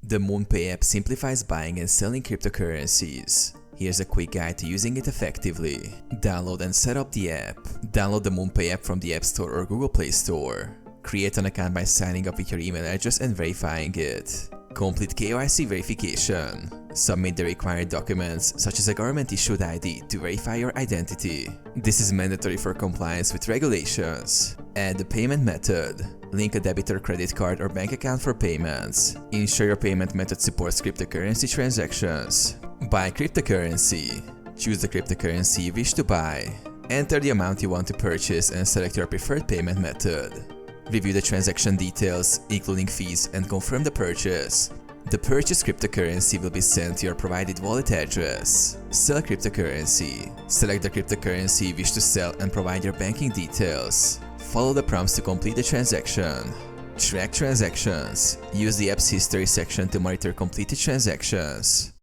The MoonPay app simplifies buying and selling cryptocurrencies. Here's a quick guide to using it effectively. Download and set up the app. Download the MoonPay app from the App Store or Google Play Store. Create an account by signing up with your email address and verifying it. Complete KYC verification. Submit the required documents, such as a government-issued ID, to verify your identity. This is mandatory for compliance with regulations. Add the payment method. Link a debit or credit card or bank account for payments. Ensure your payment method supports cryptocurrency transactions. Buy cryptocurrency. Choose the cryptocurrency you wish to buy. Enter the amount you want to purchase and select your preferred payment method. Review the transaction details, including fees, and confirm the purchase. The purchased cryptocurrency will be sent to your provided wallet address. Sell cryptocurrency. Select the cryptocurrency you wish to sell and provide your banking details. Follow the prompts to complete the transaction. Track transactions. Use the app's history section to monitor completed transactions.